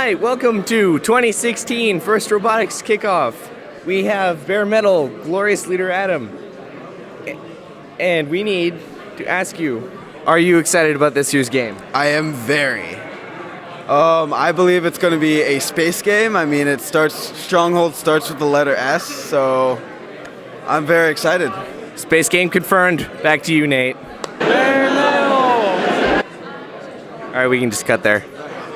right, welcome to 2016 First Robotics Kickoff. We have bare metal, glorious leader Adam. And we need to ask you, are you excited about this year's game? I am very. I believe it's going to be a space game. I mean, Stronghold starts with the letter S, so I'm very excited. Space game confirmed. Back to you, Nate. Bare metal! All right, we can just cut there.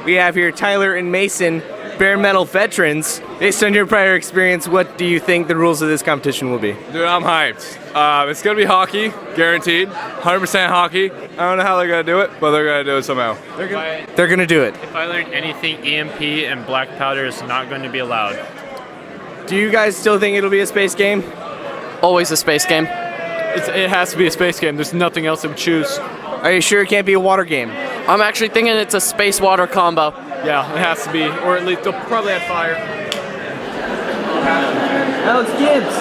We have here Tyler and Mason, bare metal veterans. Based on your prior experience, what do you think the rules of this competition will be? Dude, I'm hyped. It's going to be hockey, guaranteed. 100% hockey. I don't know how they're going to do it, but they're going to do it somehow. They're going to do it. If I learned anything, EMP and black powder is not going to be allowed. Do you guys still think it'll be a space game? Always a space game. It has to be a space game. There's nothing else to choose. Are you sure it can't be a water game? I'm actually thinking it's a space-water combo. Yeah, it has to be. Or at least they'll probably have fire. Alex Gibbs.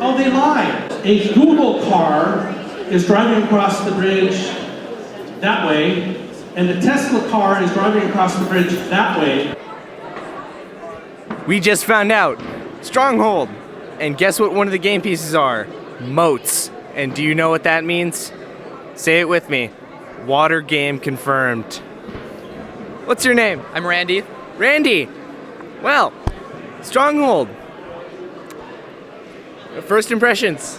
Oh, they lied. A Google car is driving across the bridge that way, and a Tesla car is driving across the bridge that way. We just found out. Stronghold. And guess what one of the game pieces are? Moats. And do you know what that means? Say it with me. Water game confirmed. What's your name? I'm Randy. Randy. Well, Stronghold. First impressions.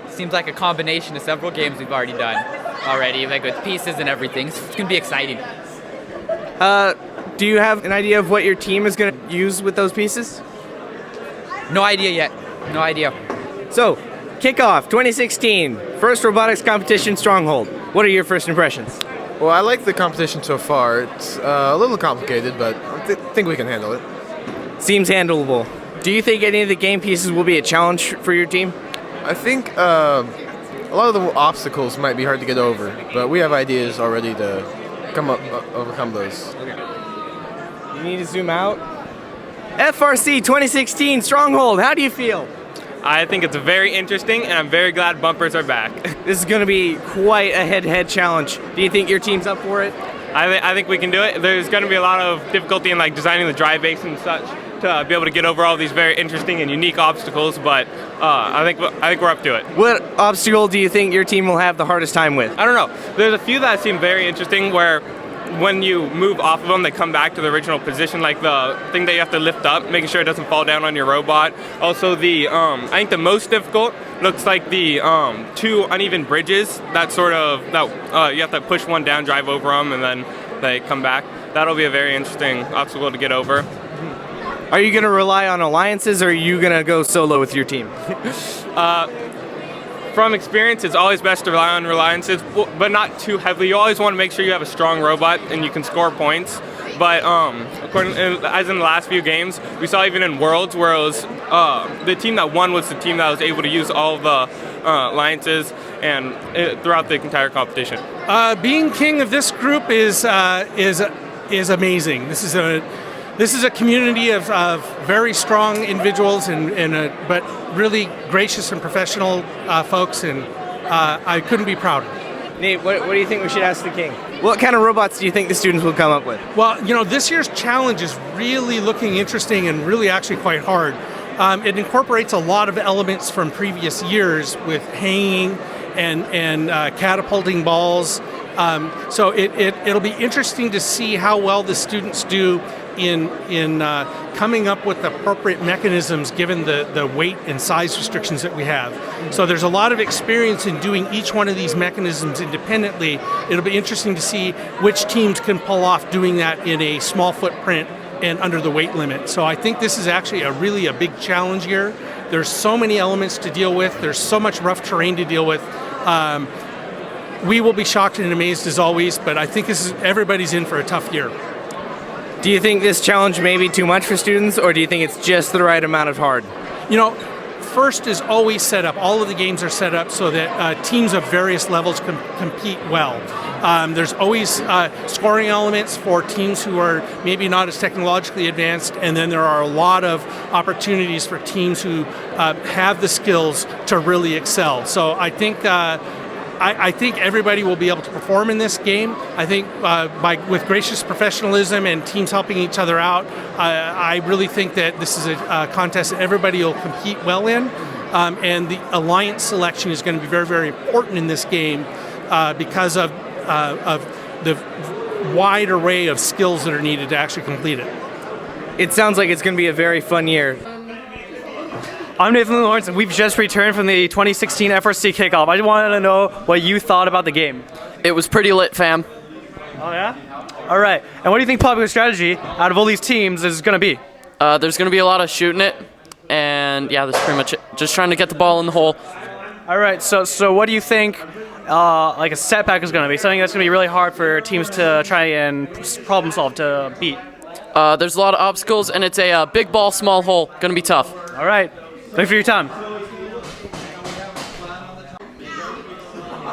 Seems like a combination of several games we've already done already, like with pieces and everything. So it's gonna be exciting. Do you have an idea of what your team is going to use with those pieces? No idea yet. No idea. So, Kickoff 2016, first robotics competition, Stronghold. What are your first impressions? Well, I like the competition so far. It's a little complicated, but I think we can handle it. Seems handleable. Do you think any of the game pieces will be a challenge for your team? I think a lot of the obstacles might be hard to get over, but we have ideas already to overcome those. Okay. You need to zoom out. FRC 2016 Stronghold, how do you feel? I think it's very interesting, and I'm very glad bumpers are back. This is going to be quite a head-to-head challenge. Do you think your team's up for it? I think we can do it. There's going to be a lot of difficulty in like designing the drive base and such to be able to get over all these very interesting and unique obstacles, but I think we're up to it. What obstacle do you think your team will have the hardest time with? I don't know. There's a few that seem very interesting where when you move off of them, they come back to the original position, like the thing that you have to lift up, making sure it doesn't fall down on your robot. Also, I think the most difficult looks like the two uneven bridges. That you have to push one down, drive over them, and then they come back. That'll be a very interesting obstacle to get over. Are you going to rely on alliances, or are you going to go solo with your team? From experience, it's always best to rely on alliances, but not too heavily. You always want to make sure you have a strong robot and you can score points. But as in the last few games, we saw even in Worlds where it was the team that won was the team that was able to use all of the alliances and throughout the entire competition. Being king of this group is amazing. This is a community of very strong individuals but really gracious and professional folks, and I couldn't be prouder. Nate, what do you think we should ask the king? What kind of robots do you think the students will come up with? Well, this year's challenge is really looking interesting and really actually quite hard. It incorporates a lot of elements from previous years with hanging and catapulting balls. So it'll be interesting to see how well the students do in coming up with appropriate mechanisms given the weight and size restrictions that we have. So there's a lot of experience in doing each one of these mechanisms independently. It'll be interesting to see which teams can pull off doing that in a small footprint and under the weight limit. So I think this is actually really a big challenge here. There's so many elements to deal with. There's so much rough terrain to deal with. We will be shocked and amazed as always, but I think everybody's in for a tough year. Do you think this challenge may be too much for students, or do you think it's just the right amount of hard? first is always set up. All of the games are set up so that teams of various levels can compete well. There's always scoring elements for teams who are maybe not as technologically advanced, and then there are a lot of opportunities for teams who have the skills to really excel. So I think everybody will be able to perform in this game. I think with gracious professionalism and teams helping each other out, I really think that this is a contest that everybody will compete well in. And the alliance selection is going to be very, very important in this game because of the wide array of skills that are needed to actually complete it. It sounds like it's going to be a very fun year. I'm Nathan Lawrence, and we've just returned from the 2016 FRC Kickoff. I just wanted to know what you thought about the game. It was pretty lit, fam. Oh, yeah? All right. And what do you think popular strategy out of all these teams is going to be? There's going to be a lot of shooting it, and yeah, that's pretty much it. Just trying to get the ball in the hole. All right. So what do you think like a setback is going to be? Something that's going to be really hard for teams to try and problem solve to beat. There's a lot of obstacles, and it's a big ball, small hole. Going to be tough. All right. Thanks for your time.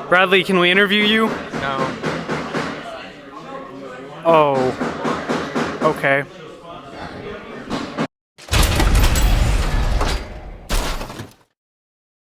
Bradley, can we interview you? No. Oh. Okay.